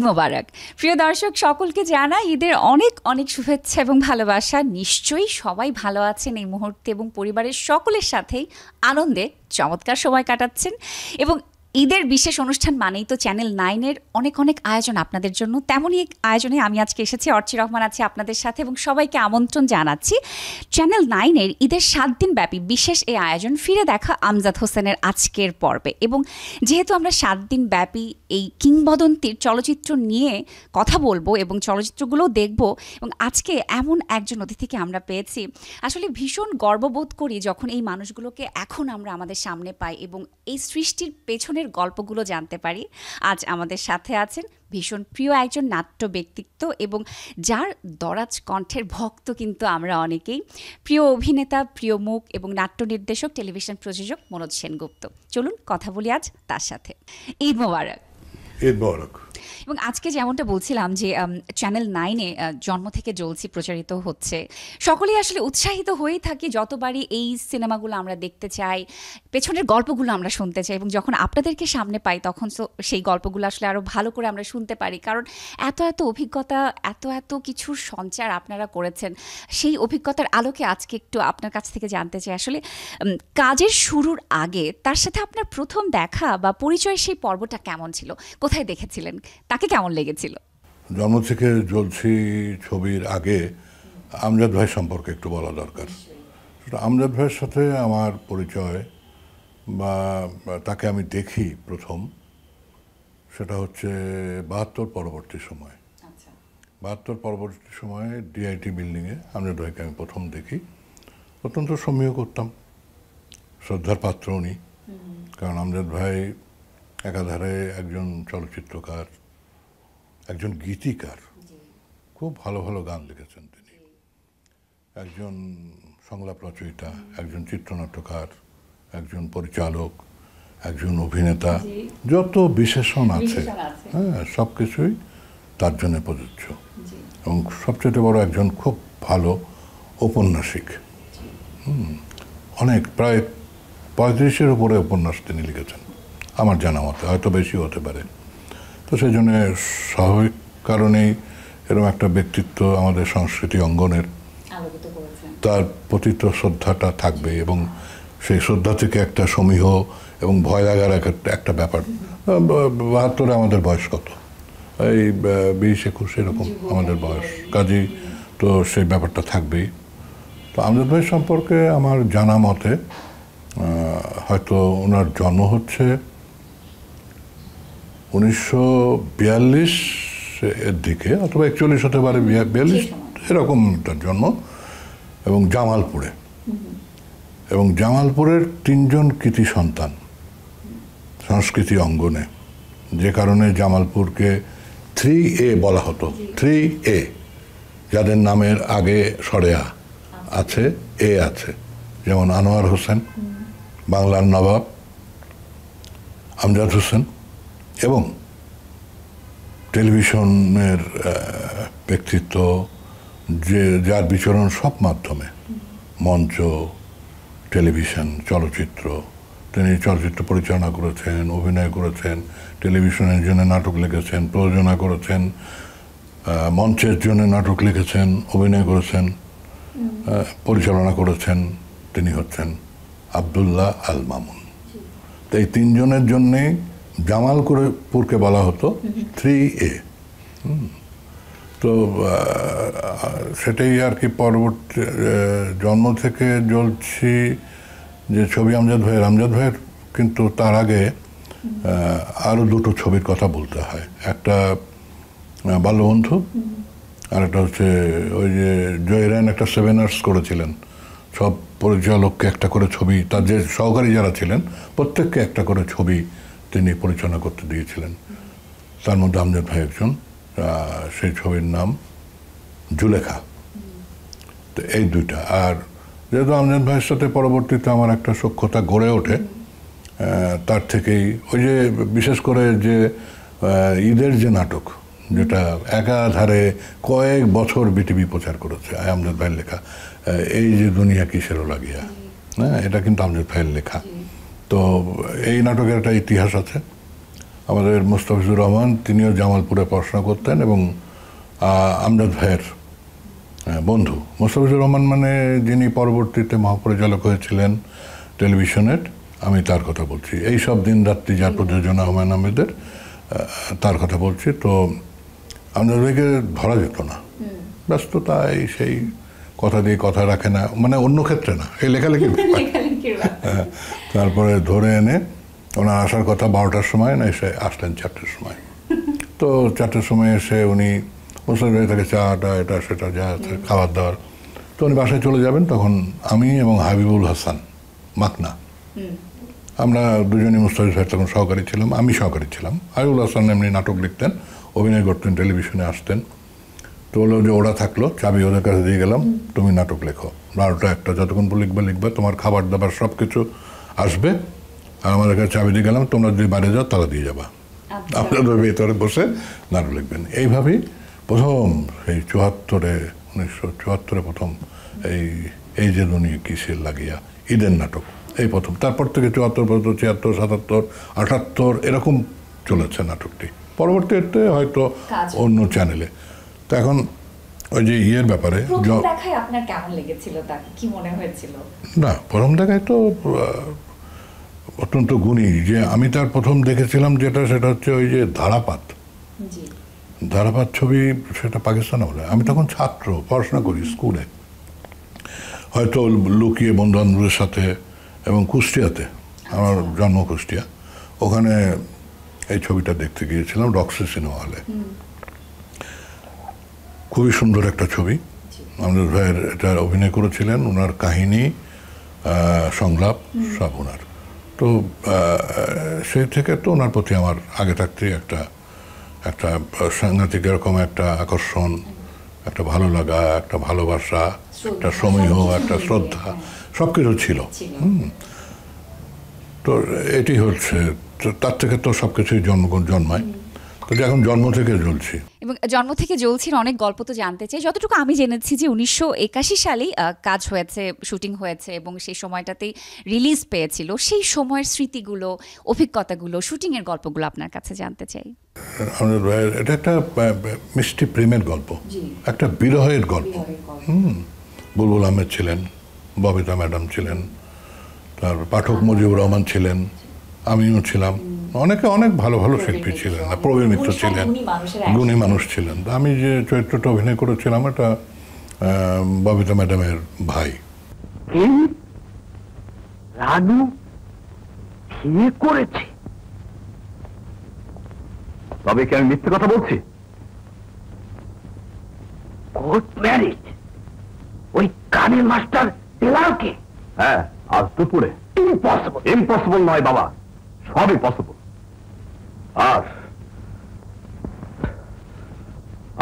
মোবারক। প্রিয় দর্শক সকলকে জানাই ঈদের অনেক অনেক শুভেচ্ছা এবং ভালোবাসা। নিশ্চয়ই সবাই ভালো আছেন এই মুহূর্তে এবং পরিবারের সকলের সাথেই আনন্দে চমৎকার সময় কাটাচ্ছেন। এবং ঈদের বিশেষ অনুষ্ঠান মানেই তো চ্যানেল 9-এর অনেক অনেক আয়োজন আপনাদের জন্য। তেমনই এক আয়োজনে আমি আজকে এসেছি, অর্চি রহমান আছি আপনাদের সাথে এবং সবাইকে আমন্ত্রণ জানাচ্ছি চ্যানেল 9-এর ঈদের 7 দিন ব্যাপী বিশেষ এই আয়োজন ফিরে দেখা আমজাদ হোসেনের আজকের পর্বে। এবং যেহেতু আমরা 7 দিন ব্যাপী এই কিংবদন্তির চলচ্চিত্র নিয়ে কথা বলবো এবং চলচ্চিত্রগুলোও দেখব, এবং আজকে এমন একজন অতিথিকে আমরা পেয়েছি, আসলে ভীষণ গর্ববোধ করি যখন এই মানুষগুলোকে এখন আমরা আমাদের সামনে পাই এবং এই সৃষ্টির পেছনের গল্পগুলো জানতে পারি। আজ আমাদের সাথে আছেন ভীষণ প্রিয় একজন নাট্য ব্যক্তিত্ব এবং যার দরাজ কণ্ঠের ভক্ত কিন্তু আমরা অনেকেই, প্রিয় অভিনেতা, প্রিয় মুখ এবং নাট্য নির্দেশক, টেলিভিশন প্রযোজক মনোজ সেনগুপ্ত। চলুন কথা বলি আজ তার সাথে। ঈদ মোবারক। ঈদ মোবারক। এবং আজকে যেমনটা বলছিলাম যে চ্যানেল 9-এ জন্ম থেকে জ্বলছি প্রচারিত হচ্ছে, সকলেই আসলে উৎসাহিত হয়েই থাকি যতবারই এই সিনেমাগুলো আমরা দেখতে চাই, পেছনের গল্পগুলো আমরা শুনতে চাই, এবং যখন আপনাদেরকে সামনে পাই তখন তো সেই গল্পগুলো আসলে আরও ভালো করে আমরা শুনতে পারি, কারণ এত এত অভিজ্ঞতা, এত এত কিছুর সঞ্চার আপনারা করেছেন। সেই অভিজ্ঞতার আলোকে আজকে একটু আপনার কাছ থেকে জানতে চাই আসলে কাজের শুরুর আগে তার সাথে আপনার প্রথম দেখা বা পরিচয়, সেই পর্বটা কেমন ছিল, কোথায় দেখেছিলেন, তাকে কেমন লেগেছিল? জন্ম থেকে জ্বলছি ছবির আগে আমজাদ ভাই সম্পর্কে একটু বলা দরকার। আমজাদ ভাইয়ের সাথে আমার পরিচয় বা তাকে আমি দেখি প্রথম, সেটা হচ্ছে 72 পরবর্তী সময়। 72 পরবর্তী সময়ে ডিআইটি বিল্ডিংয়ে আমজাদ ভাইকে আমি প্রথম দেখি। অত্যন্ত সমীহ করতাম, শ্রদ্ধার পাত্র উনি, কারণ আমজাদ ভাই একাধারে একজন চলচ্চিত্রকার, একজন গীতিকার, খুব ভালো ভালো গান লিখেছেন তিনি, একজন সংলাপ রচয়িতা, একজন চিত্রনাট্যকার, একজন পরিচালক, একজন অভিনেতা, যত বিশেষণ আছে হ্যাঁ সব কিছুই তার জন্য প্রযোজ্য। এবং সবচেয়ে বড় একজন খুব ভালো ঔপন্যাসিক। অনেক প্রায় 35-এর উপরে উপন্যাস তিনি লিখেছেন আমার জানা মতে, হয়তো বেশিও হতে পারে। তো সেই জন্য স্বাভাবিক কারণেই এরকম একটা ব্যক্তিত্ব আমাদের সংস্কৃতি অঙ্গনের, তার প্রতি তো শ্রদ্ধাটা থাকবে, এবং সেই শ্রদ্ধা থেকে একটা সমীহ এবং ভয় লাগার একটা ব্যাপার। 72-এ আমাদের বয়স কত, এই 20-21 এরকম আমাদের বয়স, কাজেই তো সেই ব্যাপারটা থাকবেই। তো আমজাদ ভাই সম্পর্কে আমার জানা মতে হয়তো ওনার জন্ম হচ্ছে 1942 এর দিকে, অথবা 41 হতে পারে, 42 এরকম তার জন্ম, এবং জামালপুরে। এবং জামালপুরের 3 জন কৃতি সন্তান সংস্কৃতি অঙ্গনে, যে কারণে জামালপুরকে 3A বলা হতো। 3A, যাদের নামের আগে সরেয়া আছে, এ আছে, যেমন আনোয়ার হোসেন, বাংলার নবাব, আমজাদ হোসেন, এবং টেলিভিশনের ব্যক্তিত্ব, যে যার বিচরণ সব মাধ্যমে, মঞ্চ, টেলিভিশন, চলচ্চিত্র। তিনি চলচ্চিত্র পরিচালনা করেছেন, অভিনয় করেছেন, টেলিভিশনের জন্য নাটক লিখেছেন, প্রযোজনা করেছেন, মঞ্চের জন্য নাটক লিখেছেন, অভিনয় করেছেন, পরিচালনা করেছেন। তিনি হচ্ছেন আবদুল্লাহ আল মামুন। তো এই 3 জনের জন্যে জামালপুরকে বলা হতো 3A। তো সেটাই আর কি। পরবর্তী জন্ম থেকে জ্বলছি যে ছবি আমজাদ ভাইয়ের কিন্তু তার আগে আরও 2টো ছবির কথা বলতে হয়। একটা বাল্যবন্ধু, আর একটা হচ্ছে ওই যে জয়রান একটা 7 আর্টস করেছিলেন, সব পরিচালককে একটা করে ছবি, তার যে সহকারী যারা ছিলেন প্রত্যেককে একটা করে ছবি তিনি পরিচালনা করতে দিয়েছিলেন। তার মধ্যে আমজাদ ভাই একজন। সেই ছবির নাম জুলেখা। তো এই 2টা। আর যেহেতু আমজাদ ভাইয়ের সাথে পরবর্তীতে আমার একটা সখ্যতা গড়ে ওঠে, তার থেকেই ওই যে বিশেষ করে যে ঈদের যে নাটক, যেটা একাধারে কয়েক বছর বিটিভি প্রচার করেছে, আমজাদ ভাইয়ের লেখা, এই যে দুনিয়া কিসেরও লাগিয়া, হ্যাঁ, এটা কিন্তু আমজাদ ভাইয়ের লেখা। তো এই নাটকের একটা ইতিহাস আছে। আমাদের মুস্তাফিজুর রহমান, তিনিও জামালপুরে পড়াশোনা করতেন এবং আমজাদ ভাইয়ের বন্ধু। মুস্তাফিজুর রহমান মানে যিনি পরবর্তীতে মহাপরিচালক হয়েছিলেন টেলিভিশনের, আমি তার কথা বলছি। এই সব দিন রাত্রি যার প্রযোজনা হুমায়ুন আহমেদের, তার কথা বলছি। তো আমজাদ ভাইকে ধরা যেত না, ব্যস্ততা এই সেই, কথা দিয়ে কথা রাখে না, মানে অন্য ক্ষেত্রে না, এই লেখালেখি। তারপরে ধরে এনে ওনার আসার কথা 12টার সময়, না এসে আসলেন 4টার সময়। তো 4টার সময় এসে উনি মুস্তাফিজ ভাই তাকে চাটা এটা সেটা যা আছে খাবার দাবার, তো উনি বাসায় চলে যাবেন। তখন আমি এবং হাবিবুল হাসান মাকনা, আমরা দুজনই, মুস্তাফিজ ভাই তখন সহকারী ছিলাম, আমি সহকারী ছিলাম। হাবিবুল হাসান এমনি নাটক লিখতেন, অভিনয় করতেন, টেলিভিশনে আসতেন। তো হলো যে ওরা থাকলো, চাবি ওদের কাছে দিয়ে গেলাম, তুমি নাটক লেখো 12টা 1টা যতক্ষণ লিখবা, তোমার খাবার দাবার সব কিছু আসবে, আর আমাদের কাছে চাবি দিয়ে গেলাম, তোমরা যদি বাইরে যাও তারা দিয়ে যাবা, আপনাদের ভেতরে বসে নাটক লিখবেন। এইভাবেই প্রথম এই 1974 প্রথম এই যে দুনিয়া কিসের লাগিয়া ঈদের নাটক, এই প্রথম। তারপর থেকে 74, 75, 77, 78 এরকম চলেছে নাটকটি। পরবর্তীতে হয়তো অন্য চ্যানেলে। তো এখন ওই যে ইয়ের ব্যাপারে আপনার কেমন লেগেছিল, তাকে কি মনে হয়েছিল? না, প্রথম দেখায় তো অত্যন্ত গুণী। যে আমি তার প্রথম দেখেছিলাম সেটা হচ্ছে ওই যে ধারাপাত, ধারাপাত ছবি, সেটা পাকিস্তানে বলে। আমি তখন ছাত্র, পড়াশোনা করি স্কুলে, হয়তো লুকিয়ে বন্ধু বান্ধবের সাথে, এবং কুষ্টিয়াতে, আমার জন্ম কুষ্টিয়া, ওখানে এই ছবিটা দেখতে গিয়েছিলাম রক্সি সিনেমা হলে। খুবই সুন্দর একটা ছবি, আমাদের ভাইয়ের এটা অভিনয় করেছিলেন, ওনার কাহিনী, সংলাপ সব ওনার। তো সেই থেকে তো ওনার প্রতি আমার আগে থাকতেই একটা সাংঘাতিক এরকম একটা আকর্ষণ, একটা ভালো লাগা, একটা ভালোবাসা, একটা সমীহ, একটা শ্রদ্ধা, সব কিছু ছিল। তো এটি হচ্ছে, তার থেকে তো সব কিছুই জন্মায়। তো এখন জন্ম থেকে জ্বলছি, এবং জন্ম থেকে জ্বলছির অনেক গল্প তো জানতে চাই। যতটুকু আমি জেনেছি যে 1981 সালেই কাজ হয়েছে, শুটিং হয়েছে, এবং সেই সময়টাতেই রিলিজ পেয়েছিল। সেই সময়ের স্মৃতিগুলো, অভিজ্ঞতাগুলো, শুটিংয়ের গল্পগুলো আপনার কাছে জানতে চাই। আমাদের এটা একটা মিষ্টি প্রেমের গল্প, একটা বিরহের গল্প। বুলবুল আহমেদ ছিলেন, ববিতা ম্যাডাম ছিলেন, তারপর পাঠক মুজিবুর রহমান ছিলেন, আমিও ছিলাম, অনেক ভালো ভালো শিল্পী ছিলেন, প্রবীর মিত্র ছিলেন, গুণী মানুষ ছিলেন। আমি যে চরিত্রটা অভিনয় করেছিলাম, এটা ববিতা ম্যাডামের ভাই। রানু বিয়ে করেছে? তবে কি আমি মিথ্যে কথা বলছি? Court marriage? ওই কানের মাস্টার টেলারকে? হ্যাঁ, আজ দুপুরে। ইম্পসিবল। ইম্পসিবল নয় বাবা, সবই পসিবল।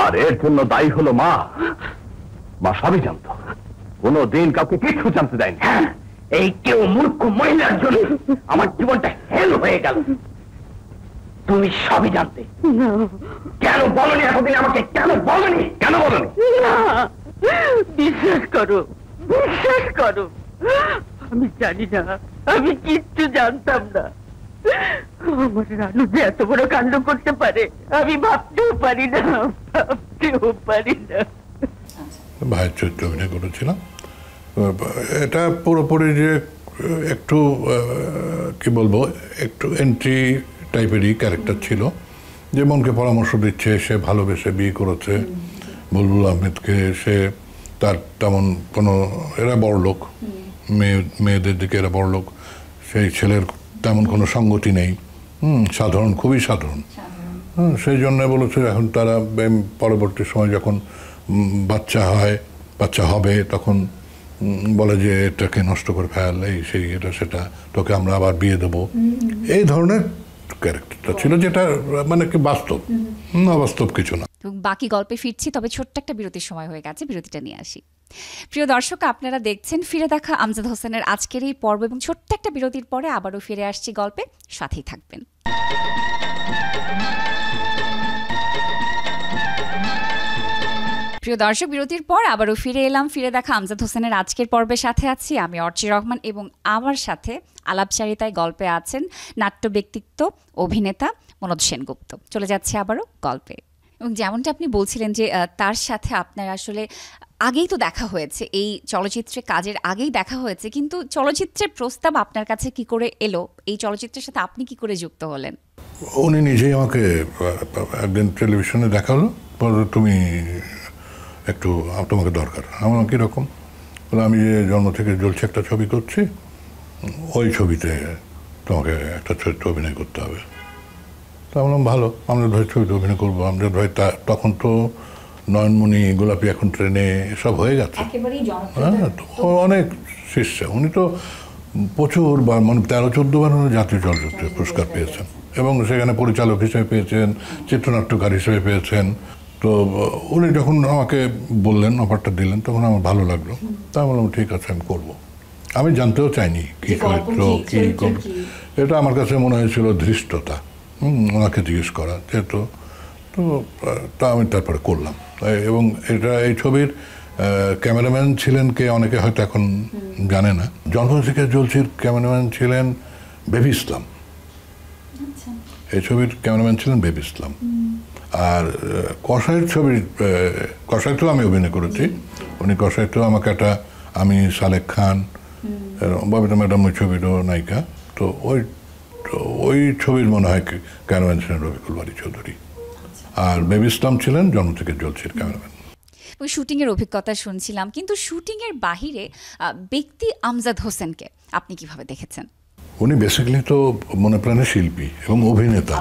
আর এর জন্য দায়ী হলো মা। মা সবই জানতো, কোনো দিন কাউকে কিছু জানতে দেয়নি। এই কেউ মূর্খ মহিলার জন্য আমার জীবনটা হেল হয়ে গেল। তুমি সবই জানতে, কেন বলনি এতদিন আমাকে? কেন বলনি? না, বিশ্বাস করো, আমি জানি না, আমি কিচ্ছু জানতাম না। আমার রানু যে এত বড় কাণ্ড করতে পারে আমি ভাবতেও পারি না। ভাইয়ের চরিত্র অভিনয় করেছিলাম। এটা পুরোপুরি যে একটু কি বলবো, একটু এন্ট্রি টাইপেরই ক্যারেক্টার ছিল, যে মনকে পরামর্শ দিচ্ছে, সে ভালোবেসে বিয়ে করেছে বুলবুল আহমেদকে। সে তার তেমন কোনো, এরা বড় লোক, মেয়েদের দিকে এরা বড় লোক, সেই ছেলের তেমন কোনো সঙ্গতি নেই, সাধারণ, খুবই সাধারণ। সেই জন্য বলেছে এখন তারা পরবর্তী সময় যখন বাচ্চা হবে, তখন বলে যে এটাকে নষ্ট করে ফেল, এই সেই এটা সেটা, তোকে আমরা আবার বিয়ে দেবো, এই ধরনের ক্যারেক্টারটা ছিল, যেটা মানে কি বাস্তব, অবাস্তব কিছু না। বাকি গল্পে ফিরছি, তবে ছোট্ট একটা বিরতির সময় হয়ে গেছে, বিরতিটা নিয়ে আসি। প্রিয় দর্শক, আপনারা দেখছেন ফিরে দেখা আমজাদ হোসেনের আজকের এই পর্ব, এবং ছোট্ট একটা বিরতির পরে আবারও ফিরে আসছি গল্পে, সাথেই থাকবেন। প্রিয় দর্শক, বিরতির পর আবারও ফিরে এলাম ফিরে দেখা আমজাদ হোসেনের আজকের পর্বের সাথে আছি আমি অর্চি রহমান, এবং আমার সাথে আলাপচারিতায় গল্পে আছেন নাট্য ব্যক্তিত্ব, অভিনেতা মনোজ সেনগুপ্ত। চলে যাচ্ছে আবারও গল্পে। এবং যেমনটা আপনি বলছিলেন যে তার সাথে আপনার আসলে আগেই তো দেখা হয়েছে, এই চলচ্চিত্রে কাজের আগেই দেখা হয়েছে, কিন্তু চলচ্চিত্রের প্রস্তাব আপনার কাছে কি করে এলো, এই চলচ্চিত্রের সাথে আপনি কি করে যুক্ত হলেন? উনি নিজেই আমাকে একদিন টেলিভিশনে দেখালো, তুমি একটু, তোমাকে দরকার। আমার কীরকম? আমি যে জন্ম থেকে জ্বলছে একটা ছবি করছি, ওই ছবিতে তোমাকে একটা চরিত্র অভিনয় করতে হবে। তা বললাম ভালো, আমজাদ ভাইয়ের ছবিতে অভিনয় করবো। আমজাদ ভাই তখন তো নয়নমণি, গোলাপি এখন ট্রেনে সব হয়ে গেছে। হ্যাঁ, তো অনেক শিষ্য। উনি তো প্রচুর বার, মানে 13-14 বার জাতীয় চলচ্চিত্র পুরস্কার পেয়েছেন, এবং সেখানে পরিচালক হিসেবে পেয়েছেন, চিত্রনাট্যকার হিসেবে পেয়েছেন। তো উনি যখন আমাকে বললেন, অফারটা দিলেন, তখন আমার ভালো লাগলো। তা বললাম ঠিক আছে, আমি করবো। আমি জানতেও চাইনি কী চরিত্র, কী করব। এটা আমার কাছে মনে হয়েছিল ধৃষ্টতা, ওনাকে জিজ্ঞেস করা, যেহেতু তো তা আমি তারপরে করলাম। এবং এই ছবির ক্যামেরাম্যান ছিলেন কে, অনেকে হয়তো এখন জানে না। জন্ম থেকে জ্বলছির ক্যামেরাম্যান ছিলেন বেবি ইসলাম। এই ছবির ক্যামেরাম্যান ছিলেন বেবি ইসলাম। আর কসাইয়ের ছবির, কসাইতেও আমি অভিনয় করেছি। উনি কসাইতেও আমাকে একটা, আমি সালেক খান, ববিতা ম্যাডাম ওই ছবিরও নায়িকা। তো ওই ছবির মনে হয় ক্যামেরাম্যান ছিলেন রফিকুল বারী চৌধুরী। আর বেবি ইসলাম ছিলেন জন্ম থেকে জ্বলছির ক্যামেরাম্যান। ওই শুটিংয়ের অভিজ্ঞতা শুনছিলাম, কিন্তু শুটিংয়ের বাহিরে ব্যক্তি আমজাদ হোসেনকে আপনি কিভাবে দেখেছেন? উনি বেসিক্যালি তো মনে প্রাণে শিল্পী এবং অভিনেতা।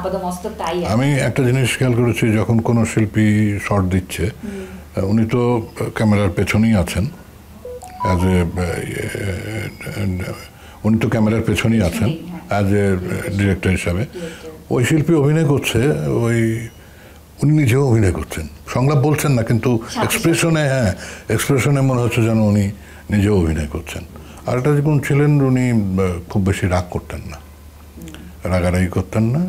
আমি একটা জিনিস খেয়াল করেছি, যখন কোনো শিল্পী শট দিচ্ছে, উনি তো ক্যামেরার পেছনেই আছেন, উনি তো ক্যামেরার পেছনেই আছেন অ্যাজ এ ডিরেক্টর হিসাবে। ওই শিল্পী অভিনয় করছে, উনি নিজেও অভিনয় করছেন, সংলাপ বলছেন না, কিন্তু এক্সপ্রেশনে মনে হচ্ছে যেন উনি নিজেও অভিনয় করছেন। আর একটা যখন ছিলেন, উনি খুব বেশি রাগ করতেন না, রাগারাগি করতেন না।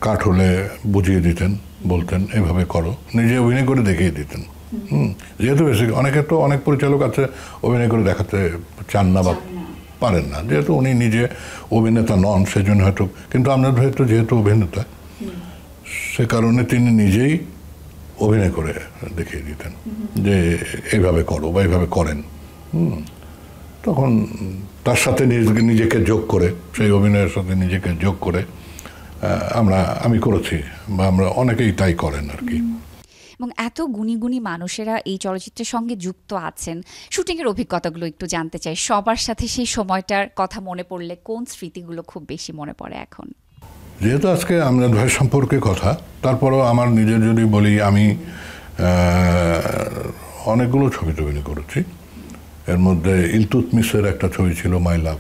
কাট হলে বুঝিয়ে দিতেন, বলতেন এভাবে করো, নিজে অভিনয় করে দেখিয়ে দিতেন। যেহেতু অনেক পরিচালক আছে অভিনয় করে দেখাতে চান না বা পারেন না, যেহেতু উনি নিজে অভিনেতা নন, সেজন্য হয়তো। কিন্তু আমজাদ ভাই তো যেহেতু অভিনেতা, সে কারণে তিনি নিজেই অভিনয় করে দেখিয়ে দিতেন যে এইভাবে করো বা এইভাবে করেন। তখন তার সাথে নিজেকে যোগ করে, সেই অভিনয়ের সাথে নিজেকে যোগ করে আমি করেছি, বা আমরা অনেকেই তাই করেন আর কি। এবং এত গুণী গুণী মানুষেরা এই চলচ্চিত্রের সঙ্গে যুক্ত আছেন, শুটিংয়ের অভিজ্ঞতাগুলো একটু জানতে চাই। সবার সাথে সেই সময়টার কথা মনে পড়লে কোন স্মৃতিগুলো খুব বেশি মনে পড়ে এখন? যেহেতু আজকে আমজাদ ভাই সম্পর্কে কথা, তারপরেও আমার নিজের যদি বলি, আমি অনেকগুলো ছবি অভিনয় করেছি। এর মধ্যে ইলতুৎমিশের একটা ছবি ছিল মাই লাভ,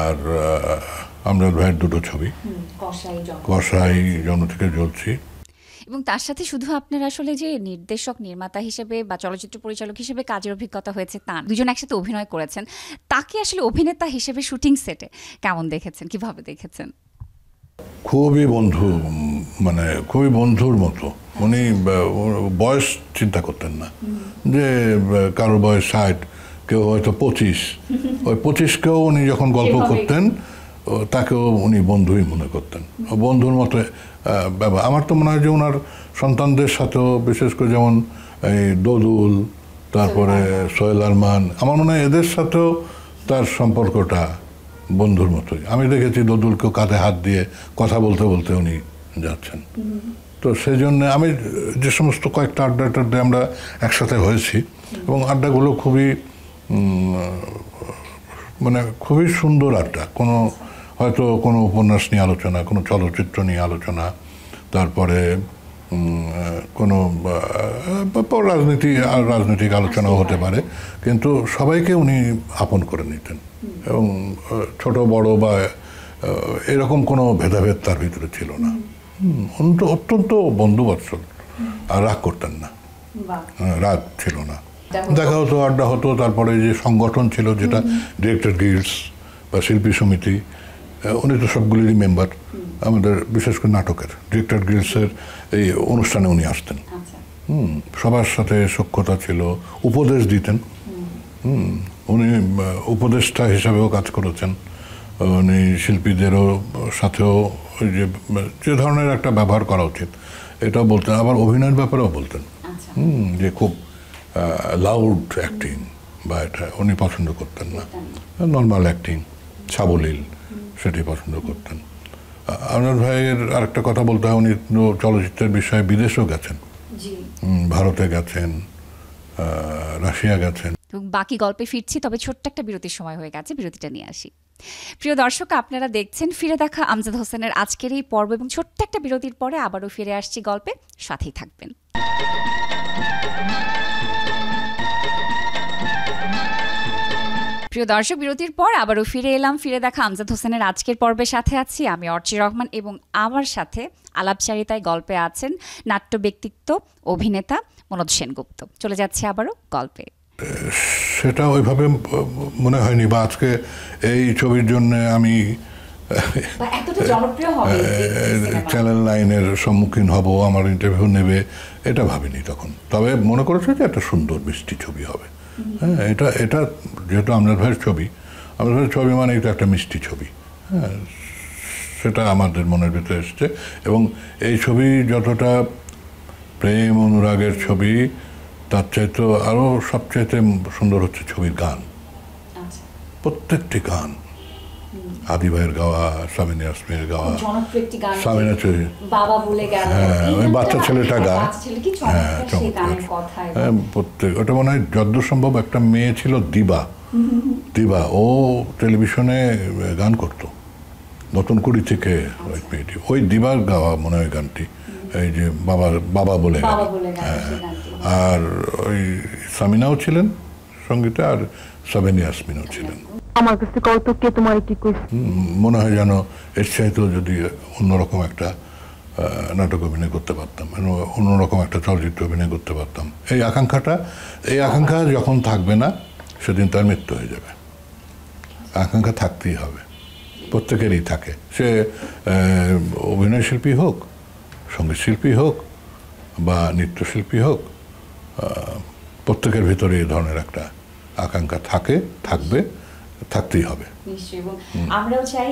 আর আমজাদ ভাইয়ের দুটো ছবি, কসাই, জন্ম থেকে জ্বলছি। এবং তার সাথে শুধু আপনার আসলে যে নির্দেশক, নির্মাতা হিসেবে বা চলচ্চিত্র পরিচালক হিসেবে কাজের অভিজ্ঞতা হয়েছে তা, দুজন একসাথে অভিনয় করেছেন। তাকে আসলে অভিনেতা হিসেবে শুটিং সেটে কেমন দেখেছেন, কিভাবে দেখেছেন? খুবই বন্ধু, মানে খুবই বন্ধুর মতো। উনি বয়স চিন্তা করতেন না, যে কারোর বয়স 60, কেউ হয়তো 25, ওই 25কেও উনি যখন গল্প করতেন, তাকেও উনি বন্ধুই মনে করতেন, বন্ধুর মতো ব্যাপার। আমার তো মনে হয় যে ওনার সন্তানদের সাথেও, বিশেষ করে যেমন এই দোদুল, তারপরে সোহেল আরমান, আমার মনে হয় এদের সাথেও তার সম্পর্কটা বন্ধুর মতোই। আমি দেখেছি দোদুলকেও কাঁধে হাত দিয়ে কথা বলতে বলতে উনি যাচ্ছেন। তো সেই জন্য আমি যে সমস্ত কয়েকটা আড্ডা আমরা একসাথে হয়েছি, এবং আড্ডাগুলো খুবই সুন্দর আড্ডা। হয়তো কোনো উপন্যাস নিয়ে আলোচনা, কোনো চলচ্চিত্র নিয়ে আলোচনা, তারপরে কোনো রাজনৈতিক আলোচনাও হতে পারে, কিন্তু সবাইকে উনি আপন করে নিতেন। এবং ছোট বড় বা এরকম কোনো ভেদাভেদ তার ভিতরে ছিল না। অত্যন্ত বন্ধুবৎসল, আর রাগ করতেন না, রাগ ছিল না। দেখা হতো, আড্ডা হতো। তারপরে যে সংগঠন ছিল, যেটা ডিরেক্টর গিল্ডস বা শিল্পী সমিতি, উনি তো সবগুলিরই মেম্বার। আমাদের বিশেষ করে নাটকের ডিরেক্টর গিল্ডসের এই অনুষ্ঠানে উনি আসতেন। সবার সাথে সখ্যতা ছিল, উপদেশ দিতেন। উনি উপদেষ্টা হিসাবেও কাজ করেছেন, উনি শিল্পীদেরও সাথেও ওই যে ধরনের একটা ব্যবহার করা উচিত এটাও বলতেন, আবার অভিনয়ের ব্যাপারেও বলতেন যে খুব লাউড অ্যাক্টিং বা এটা উনি পছন্দ করতেন না, নর্মাল অ্যাক্টিং সাবলীল সেটি পছন্দ করতেন। আনোয়ার ভাইয়ের আরেকটা কথা বলতে হয়, উনি চলচ্চিত্রের বিষয়ে বিদেশেও গেছেন, ভারতে গেছেন, রাশিয়া গেছেন। বাকি গল্পে ফিরছি, তবে ছোট্ট একটা বিরতির সময় হয়ে গেছে, বিরতিটা নিয়ে আসি। প্রিয় দর্শক, আপনারা দেখছেন ফিরে দেখা আমজাদ হোসেনের আজকের এই পর্ব, এবং ছোট্ট একটা বিরতির পরে আবারও ফিরে আসছি গল্পে, সাথেই থাকবেন। প্রিয় দর্শক, বিরতির পর আবারও ফিরে এলাম ফিরে দেখা আমজাদ হোসেনের আজকের পর্বের সাথে আছি আমি অর্চি রহমান, এবং আমার সাথে আলাপচারিতায় গল্পে আছেন নাট্য ব্যক্তিত্ব অভিনেতা মনোজ সেনগুপ্ত। চলে যাচ্ছে আবারও গল্পে। সেটা ওইভাবে মনে হয়নি, বা আজকে এই ছবির জন্য আমি চ্যানেল 9-এর সম্মুখীন হব, আমার ইন্টারভিউ নেবে, এটা ভাবিনি তখন। তবে মনে করেছে যে একটা সুন্দর মিষ্টি ছবি হবে। হ্যাঁ, এটা যেহেতু আমজাদ ভাইয়ের ছবি, আমজাদ ভাইয়ের ছবি মানে এটা একটা মিষ্টি ছবি, হ্যাঁ, সেটা আমাদের মনের ভিতরে এসছে। এবং এই ছবি যতটা প্রেম অনুরাগের ছবি, তার চাইতে আরও সবচাইতে সুন্দর হচ্ছে ছবির গান। প্রত্যেকটি গান, আদি ভাইয়ের গাওয়া, সামিনা ইয়াসমিনের গাওয়া, সামিনা চৌধুরী, হ্যাঁ ওই বাচ্চা ছেলেটা গায়, হ্যাঁ চমৎকার, হ্যাঁ প্রত্যেক, ওটা মনে হয় যদ্দূর সম্ভব একটা মেয়ে ছিল দিবা, ও টেলিভিশনে গান করতো নতুন কুড়ি থেকে, ওই মেয়েটি, ওই দিবার গাওয়া মনে হয় গানটি, এই যে বাবা বলে গান। হ্যাঁ, আর ওই সামিনাও ছিলেন সঙ্গীতে, আর সাবিনা ইয়াসমিনও ছিলেন। আমার কাছে কৌতুককে তোমার কি কইছ, মনে হয় যেন এর চাইতেও যদি অন্যরকম একটা নাটক অভিনয় করতে পারতাম, অন্যরকম একটা চলচ্চিত্র অভিনয় করতে পারতাম। এই আকাঙ্ক্ষা যখন থাকবে না, সেদিন তার মৃত্যু হয়ে যাবে। আকাঙ্ক্ষা থাকতেই হবে, প্রত্যেকেরই থাকে, সে অভিনয় শিল্পী হোক, সঙ্গীত শিল্পী হোক বা নৃত্যশিল্পী হোক, প্রত্যেকের ভিতরে এই ধরনের একটা আকাঙ্ক্ষা থাকবে, থাকতেই হবে। আমরাও চাই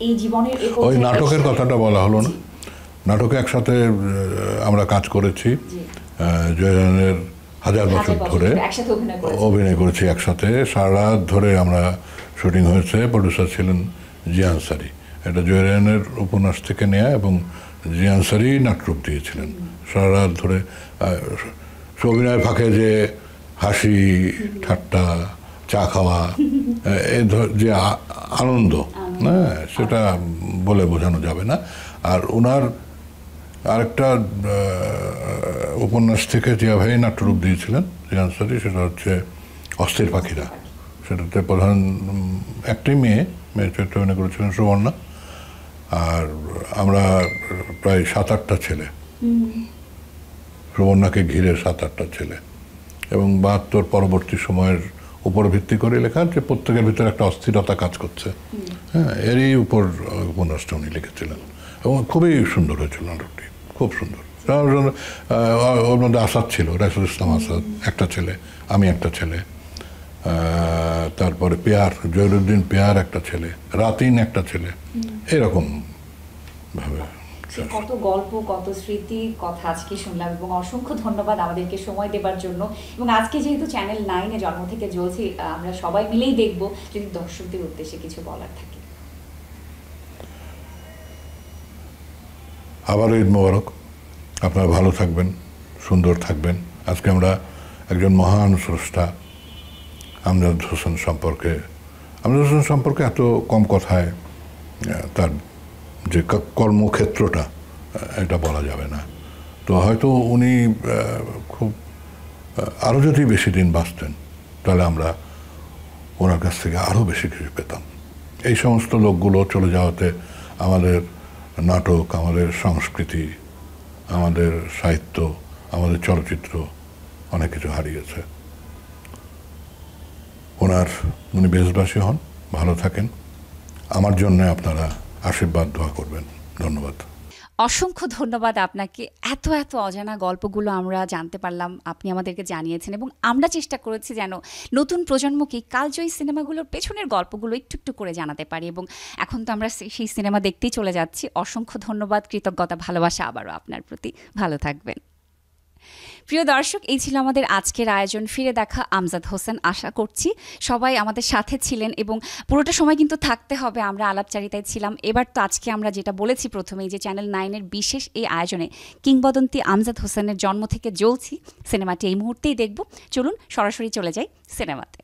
এই জীবনের, ওই নাটকের কথাটা বলা হলো না, নাটকে একসাথে আমরা কাজ করেছি, জয়রানের হাজার বছর ধরে অভিনয় করেছি একসাথে, সারা রাত ধরে আমরা শুটিং হয়েছে। প্রডিউসার ছিলেন জি আনসারি, এটা জয়রানের উপন্যাস থেকে নেয়া, এবং জি আনসারি নাট্যরূপ দিয়েছিলেন। সারা রাত ধরে অভিনয়ের ফাঁকে যে হাসি ঠাট্টা, চা খাওয়া, এই যে আনন্দ, হ্যাঁ সেটা বলে বোঝানো যাবে না। আর ওনার আরেকটা উপন্যাস থেকে জিয়া ভাই নাট্যরূপ দিয়েছিলেন জি আনসারি, সেটা হচ্ছে অস্থির পাখিরা। সেটাতে প্রধান একটি মেয়ে চরিত্র অভিনয় করেছিলেন সুবর্ণা, আর আমরা প্রায় 7-8টা ছেলে, সুবর্ণাকে ঘিরে 7-8টা ছেলে, এবং 72 পরবর্তী সময়ের উপর ভিত্তি করে লেখা, যে প্রত্যেকের ভিতরে একটা অস্থিরতা কাজ করছে, হ্যাঁ এরই উপর উপন্যাসটা উনি লিখেছিলেন, এবং খুবই সুন্দর হয়েছিল নাটকটি, খুব সুন্দর। ওর মধ্যে আসাদ ছিল, রাইসুল ইসলাম আসাদ একটা ছেলে, আমি একটা ছেলে, তারপরে জহিরুদ্দিন পেয়ার একটা ছেলে, রাতিন একটা ছেলে, এরকম ভাবে কত গল্প, কত স্মৃতি কথা আজকে শুনলাম, এবং অসংখ্য ধন্যবাদ আমাদেরকে সময় দেবার জন্য। এবং আজকে যেহেতু চ্যানেল 9-এ জন্ম থেকে জ্বলছে, আমরা সবাই মিলেই দেখব, যদি দর্শকদের উদ্দেশ্যে কিছু বলার থাকে। আবারও ঈদ মোবারক, আপনারা ভালো থাকবেন, সুন্দর থাকবেন। আজকে আমরা একজন মহান স্রষ্টা আমজাদ হোসেন সম্পর্কে এত কম কথায় তার যে কর্মক্ষেত্রটা, এটা বলা যাবে না। তো হয়তো উনি খুব আরও যদি বেশি দিন বাঁচতেন, তাহলে আমরা ওনার কাছ থেকে আরও বেশি কিছু পেতাম। এই সমস্ত লোকগুলো চলে যাওয়াতে আমাদের নাটক, আমাদের সংস্কৃতি, আমাদের সাহিত্য, আমাদের চলচ্চিত্র অনেক কিছু হারিয়েছে। উনি বেশবাসী হন, ভালো থাকেন। আমার জন্য আপনারা আশীর্বাদ দোয়া করবেন। ধন্যবাদ। অসংখ্য ধন্যবাদ আপনাকে। এত এত অজানা গল্পগুলো আমরা জানতে পারলাম, আপনি আমাদেরকে জানিয়েছেন এবং আমরা চেষ্টা করেছি যেন নতুন প্রজন্মকে কালজয়ী সিনেমাগুলোর পেছনের গল্পগুলো একটু একটু করে জানাতে পারি এবং এখন তো আমরা সেই সিনেমা দেখতেই চলে যাচ্ছি। অসংখ্য ধন্যবাদ, কৃতজ্ঞতা, ভালোবাসা আবারও আপনার প্রতি। ভালো থাকবেন। প্রিয় দর্শক, এই ছিল আমাদের আজকের আয়োজন। ফিরে দেখা আমজাদ হোসেন। আশা করছি সবাই আমাদের সাথে ছিলেন এবং পুরোটা সময় কিন্তু থাকতে হবে। আমরা আলাপচারিতায় ছিলাম। এবার তো আজকে আমরা যেটা বলেছি প্রথমেই, যে চ্যানেল 9-এর বিশেষ এই আয়োজনে কিংবদন্তি আমজাদ হোসেনের জন্ম থেকে জ্বলছি সিনেমাটি এই মুহূর্তেই দেখব। চলুন সরাসরি চলে যাই সিনেমাতে।